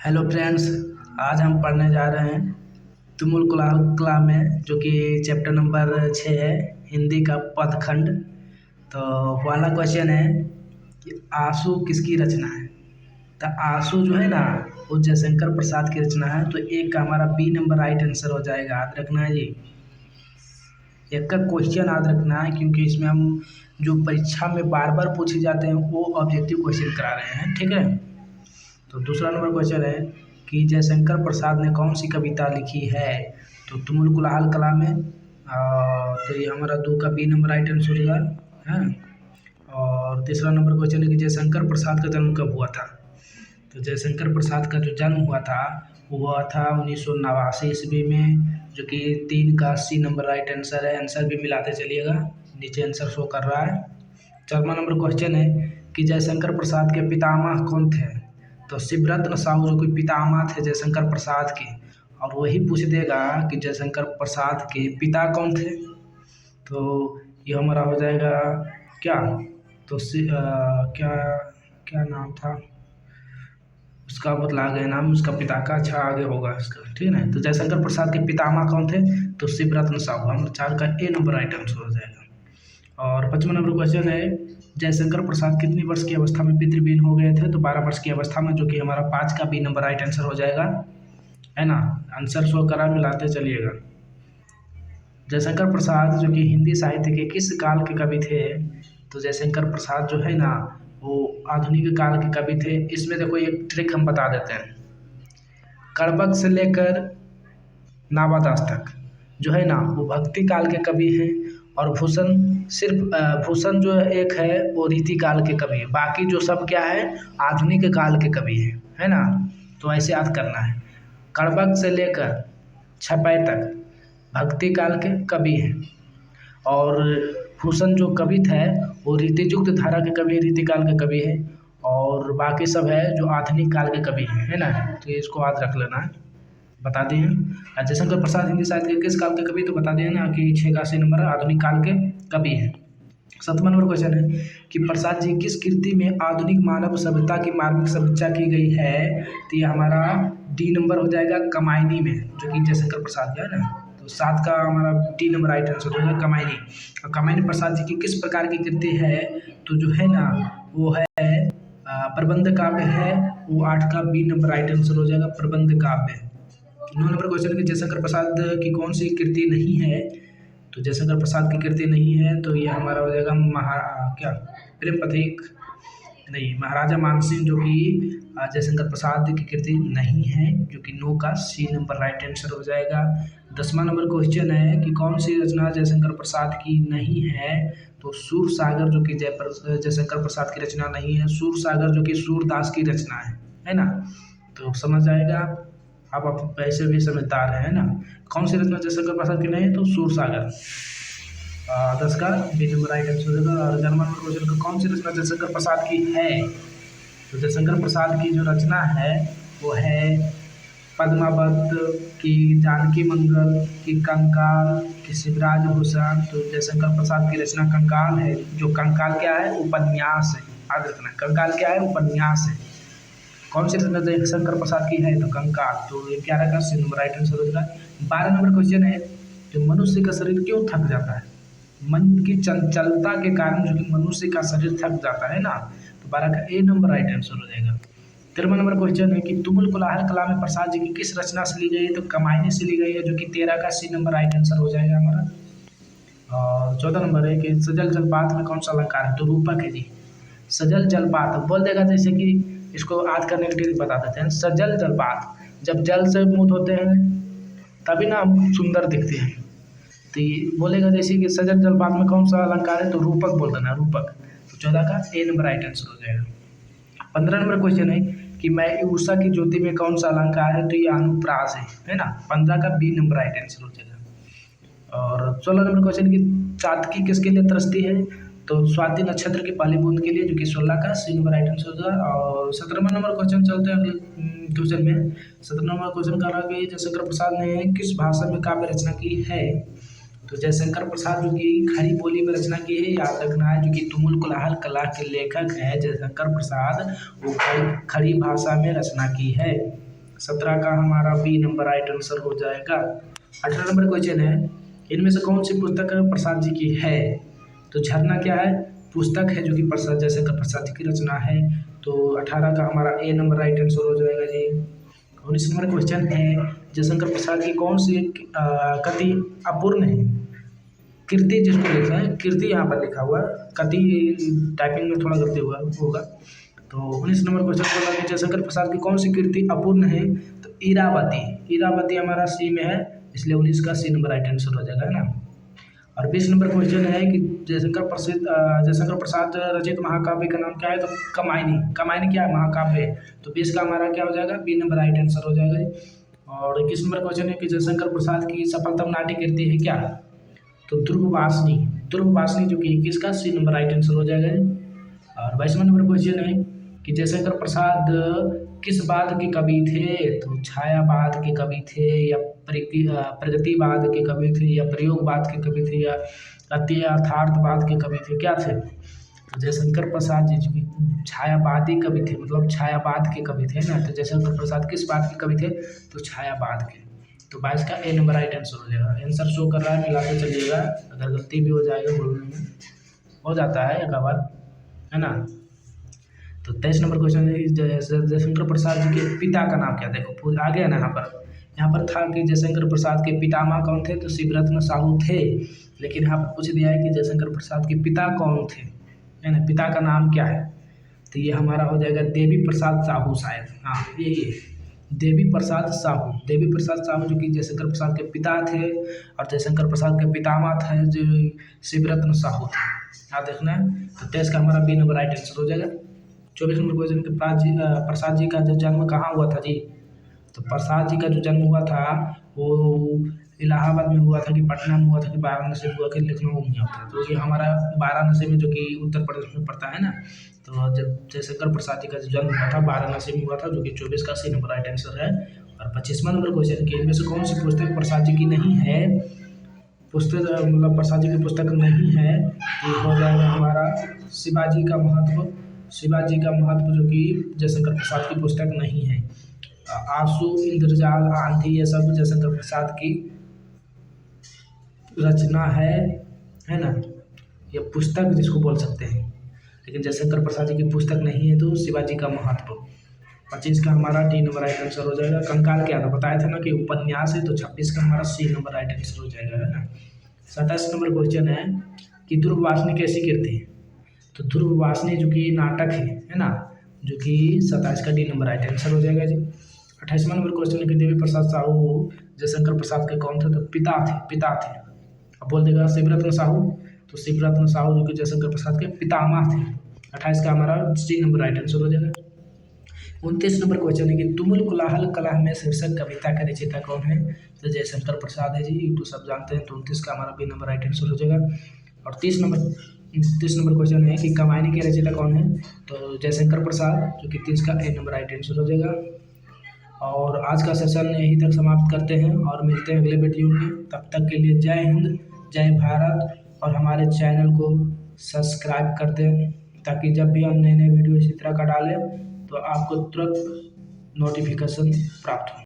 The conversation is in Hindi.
Hello friends. आज हम पढ़ने जा रहे हैं तुमुल कलाम में, जो कि चैप्टर नंबर 6 है, हिंदी का पदखंड। तो पहला क्वेश्चन है कि आंसू किसकी रचना है। तो आंसू जो है ना, वो जयशंकर प्रसाद की रचना है। तो एक का हमारा बी नंबर राइट आंसर हो जाएगा। याद रखना है जी, एक का क्वेश्चन याद रखना है, क्योंकि इसमें हम जो परीक्षा में बार बार पूछे जाते हैं वो ऑब्जेक्टिव क्वेश्चन करा रहे हैं। ठीक है। तो दूसरा नंबर क्वेश्चन है कि जयशंकर प्रसाद ने कौन सी कविता लिखी है। तो तुमुल कुलाल कलाम में। तो ये हमारा दो का बी नंबर राइट आंसर होगा है। और तीसरा नंबर क्वेश्चन है कि जयशंकर प्रसाद का जन्म कब हुआ था। तो जयशंकर प्रसाद का जो जन्म हुआ था वो हुआ था 1989 ईस्वी में, जो कि 3 का सी नंबर राइट आंसर है। आंसर भी मिलाते चलिएगा, नीचे आंसर शो कर रहा है। चौथा नंबर क्वेश्चन है कि जयशंकर प्रसाद के पितामह कौन थे। तो शिवरत्न साहू जो कोई पितामह थे जयशंकर प्रसाद के, और वही पूछ देगा कि जयशंकर प्रसाद के पिता कौन थे। तो ये हमारा हो जाएगा क्या, तो क्या क्या नाम था उसका, बतला गया नाम उसका पिता का। अच्छा, आगे होगा इसका, ठीक है ना। तो जयशंकर प्रसाद के पितामह कौन थे, तो शिवरत्न साहू। हम 4 का ए नंबर राइट आंसर हो जाएगा। और 55 नंबर क्वेश्चन है जयशंकर प्रसाद कितनी वर्ष की अवस्था में पितृविहीन हो गए थे। तो 12 वर्ष की अवस्था में, जो कि हमारा 5 का बी नंबर राइट आंसर हो जाएगा, है ना। आंसर शो करा, मिलाते चलिएगा। जयशंकर प्रसाद जो कि हिंदी साहित्य के किस काल के कवि थे। तो जयशंकर प्रसाद जो है ना, वो आधुनिक काल के कवि थे। इसमें देखो एक ट्रिक हम बता देते हैं। कड़बक से लेकर नावादास तक जो है ना, वो भक्ति काल के कवि हैं। और भूषण, सिर्फ भूषण जो एक है वो रीति काल के कवि है। बाकी जो सब क्या है, आधुनिक काल के कवि है ना। तो ऐसे याद करना है, कड़बक से लेकर छपै तक भक्ति काल के कवि हैं। और भूषण जो कवि है वो रीतियुक्त धारा के कवि, रीति काल के कवि है। और बाकी सब है जो आधुनिक काल के कवि हैं, है ना। तो ये इसको याद रख लेना है, बता दिए हैं। जयशंकर प्रसाद हिंदी साहित्य के किस काल के कवि, तो बता दिए ना कि 6 का सी नंबर आधुनिक काल के कवि हैं। 7वां नंबर क्वेश्चन है कि प्रसाद जी किस कृति में आधुनिक मानव सभ्यता की मार्मिक समीक्षा की गई है। तो ये हमारा डी नंबर हो जाएगा, कमायनी में, जो कि जयशंकर प्रसाद का है ना। तो 7 का हमारा डी नंबर राइट आंसर हो जाएगा, कमायनी। और कमायनी प्रसाद जी की किस प्रकार की कृति है, तो जो है ना वो है प्रबंध काव्य है। वो 8 का बी नंबर राइट आंसर हो जाएगा, प्रबंध काव्य। 9 नंबर क्वेश्चन कि जयशंकर प्रसाद की कौन सी कृति नहीं है। तो जयशंकर प्रसाद की कृति नहीं है, तो ये हमारा हो जाएगा क्या, प्रेम पथिक नहीं, महाराजा मानसिंह, जो कि जयशंकर प्रसाद की कृति नहीं है, जो कि 9 का सी नंबर राइट आंसर हो जाएगा। 10वां नंबर क्वेश्चन है कि कौन सी रचना जयशंकर प्रसाद की नहीं है। तो सूर सागर, जो कि जयशंकर प्रसाद की रचना नहीं है। सूर सागर जो कि सूरदास की रचना है ना। तो समझ आएगा, अब आप वैसे भी समझदार हैं ना। कौन सी रचना जयशंकर प्रसाद की नहीं है, तो सूर सागर। 10 का बी नंबर राइट आंसर हो जाएगा। और 11वां नंबर क्वेश्चन का कौन सी रचना जयशंकर प्रसाद की है। तो जयशंकर प्रसाद की जो रचना है वो है पद्मावत की, जानकी मंगल की, कंकाल की, शिवराज भूषण। तो जयशंकर प्रसाद की रचना कंकाल है। जो कंकाल क्या है, उपन्यास है। याद रखना, कंकाल क्या है, उपन्यास है। कौन सी रचना जयशंकर प्रसाद की है, तो कंकाल। तो 11 का सी नंबर राइट आंसर हो जाएगा। 12 नंबर क्वेश्चन है कि मनुष्य का शरीर क्यों थक जाता है। मन की चंचलता के कारण जो कि मनुष्य का शरीर थक जाता है ना। तो 12 का ए नंबर राइट आंसर हो जाएगा। 13वां नंबर क्वेश्चन है कि तुमुल कुलाहल कला में प्रसाद जी की किस रचना से ली गई है। तो कमायनी से ली गई है, जो कि 13 का सी नंबर राइट आंसर हो जाएगा हमारा। और 14 नंबर है कि सजल जलपात में कौन सा अलंकार है। तो रूपक है जी। सजल जलपात बोल देगा, जैसे कि इसको याद करने के लिए बता देते हैं। सजल जलपात, जब जल से मुक्त होते हैं तभी ना हम सुंदर दिखते हैं। तो ये बोलेगा जैसे कि सजल जलपात में कौन सा अलंकार है, तो रूपक बोल देना, रूपक। तो 14 का ए नंबर राइट आंसर हो जाएगा। 15 नंबर क्वेश्चन है कि मैं उषा की ज्योति में कौन सा अलंकार है। तो ये अनुप्रास है ना। 15 का बी नंबर राइट आंसर हो जाएगा। और 16 नंबर क्वेश्चन की चातकी किसके लिए तरसती है। तो स्वाति नक्षत्र की पहली बूंद के लिए, जो कि 16 का सी नंबर राइट आंसर होगा। और 17वां नंबर क्वेश्चन चलते हैं अगले क्वेश्चन में। 17वां नंबर क्वेश्चन कह रहा है कि जयशंकर प्रसाद ने किस भाषा में काव्य रचना की है। तो जयशंकर प्रसाद जो कि खड़ी बोली में रचना की है, याद रखना है। जो कि तुमुल कुलाहल कला के लेखक है जयशंकर प्रसाद, वो खड़ी भाषा में रचना की है। 17 का हमारा बी नंबर राइट आंसर हो जाएगा। 18 नंबर क्वेश्चन है, इनमें से कौन सी पुस्तक प्रसाद जी की है? तो झरना क्या है? पुस्तक है जो कि प्रसाद जयशंकर प्रसाद जी की रचना है। तो 18 का हमारा ए नंबर राइट आंसर हो जाएगा जी। 19 नंबर क्वेश्चन है, जयशंकर प्रसाद की कौन सी कृति अपूर्ण है? कृति जिसको लिखा है, कृति यहाँ पर लिखा हुआ है, कृति टाइपिंग में थोड़ा गलती हुआ होगा। तो 19 नंबर क्वेश्चन बोला कि जयशंकर प्रसाद की कौन सी कृति अपूर्ण है? तो इरावती, इरावती हमारा सी में है, इसलिए 19 का सी नंबर राइट आंसर हो जाएगा, है ना। और 20 नंबर क्वेश्चन है कि जयशंकर प्रसाद रचित महाकाव्य का नाम क्या है? तो कमायनी, कमायनी क्या है? महाकाव्य है। तो 20 का हमारा क्या हो जाएगा? बी नंबर राइट आंसर हो जाएगा। और 21 नंबर क्वेश्चन है कि जयशंकर प्रसाद की सफलतम नाट्य कृति है क्या? तो ध्रुववासिनी, ध्रुववासिनी जो कि 21 का सी नंबर राइट आंसर हो जाएगा। और 22वां नंबर क्वेश्चन है कि जयशंकर प्रसाद किस बाद के कवि थे? तो छायावाद के कवि थे, या प्रगतिवाद के कवि थे, या प्रयोगवाद के कवि थे, या यथार्थवाद के कवि थे, क्या थे? तो जयशंकर प्रसाद जी छायावादी कवि थे, मतलब छायावाद के कवि थे ना। तो जयशंकर प्रसाद किस बात के कवि थे? तो छायावाद के। तो 22 का ए नंबर राइट आंसर हो जाएगा। आंसर शो कर रहा है, मिलाते चलिएगा, अगर गलती भी हो जाएगा बोलने में हो जाता है एक बार, है ना। तो 23 नंबर क्वेश्चन है, जयशंकर प्रसाद जी के पिता का नाम क्या? देखो आ गया ना, यहाँ पर था कि जयशंकर प्रसाद के पितामह कौन थे? तो शिवरत्न साहू थे। लेकिन यहाँ पर पूछ दिया है कि जयशंकर प्रसाद के पिता कौन थे, है ना, पिता का नाम क्या है? तो ये हमारा हो जाएगा देवी प्रसाद साहू शायद, हाँ यही है, देवी प्रसाद साहू। देवी प्रसाद साहू जो कि जयशंकर प्रसाद के पिता थे, और जयशंकर प्रसाद के पितामह थे जो शिवरत्न साहू थे। यहाँ देखना है। तो 23 का हमारा बी नंबर राइट आंसर हो जाएगा। 24 नंबर क्वेश्चन के प्रसाद जी का जो जन्म कहाँ हुआ था जी? तो प्रसाद जी का जो जन्म हुआ था वो इलाहाबाद में हुआ था, कि पटना में हुआ था, कि वाराणसी में हुआ, कि लखनऊ में हुआ था? तो ये हमारा वाराणसी में, जो कि उत्तर प्रदेश में पड़ता है ना। तो जब जयशंकर प्रसाद जी का जो जन्म हुआ था वाराणसी में हुआ था, जो कि 24 का सी नंबर राइट आंसर है। और 25वां नंबर क्वेश्चन के इनमें से कौन सी पुस्तक प्रसाद जी की नहीं है? पुस्तक मतलब प्रसाद जी की पुस्तक नहीं है, तो हो जाएगा हमारा शिवाजी का महत्व। शिवाजी का महत्व जो कि जयशंकर प्रसाद की पुस्तक नहीं है। आंसू, इंद्रजाल, आंधी, ये सब जयशंकर प्रसाद की रचना है ना, ये पुस्तक जिसको बोल सकते हैं। लेकिन जयशंकर प्रसाद जी की पुस्तक नहीं है, तो शिवाजी का महत्व। 25 का हमारा डी नंबर राइट आंसर हो जाएगा। कंकाल क्या था? बताया था ना कि उपन्यास है, तो 26 का हमारा सी नंबर राइट आंसर हो जाएगा, है ना। 27 नंबर क्वेश्चन है कि ध्रुववासिनी कैसी कृति है? तो ध्रुववासिनी जो कि नाटक है ना, जो कि 27 का डी नंबर राइट आंसर हो जाएगा जी। 28वां नंबर क्वेश्चन है कि देवी प्रसाद साहू जयशंकर प्रसाद के कौन थे? तो पिता थे। अब बोल देगा शिवरत्न साहू, तो शिवरत्न साहू जो कि जयशंकर प्रसाद के पितामह थे। 28 का हमारा सी नंबर राइट आंसर हो जाएगा। 29 नंबर क्वेश्चन है कि तुमुल कोलाहल कला में शीर्षक कविता का रचयिता कौन है? तो जयशंकर प्रसाद है जी, ये तो सब जानते हैं। तो 29 का हमारा बी नंबर राइट आंसर हो जाएगा। और 30 नंबर क्वेश्चन है कि कमायनी के रचयिता कौन है? तो जयशंकर प्रसाद, जो कि 30 का ए नंबर राइट आंसर हो जाएगा। और आज का सेशन यहीं तक समाप्त करते हैं, और मिलते हैं अगले वीडियो में। तब तक के लिए जय हिंद, जय भारत, और हमारे चैनल को सब्सक्राइब कर दें, ताकि जब भी हम नए वीडियो इसी तरह का डालें तो आपको तुरंत नोटिफिकेशन प्राप्त हो।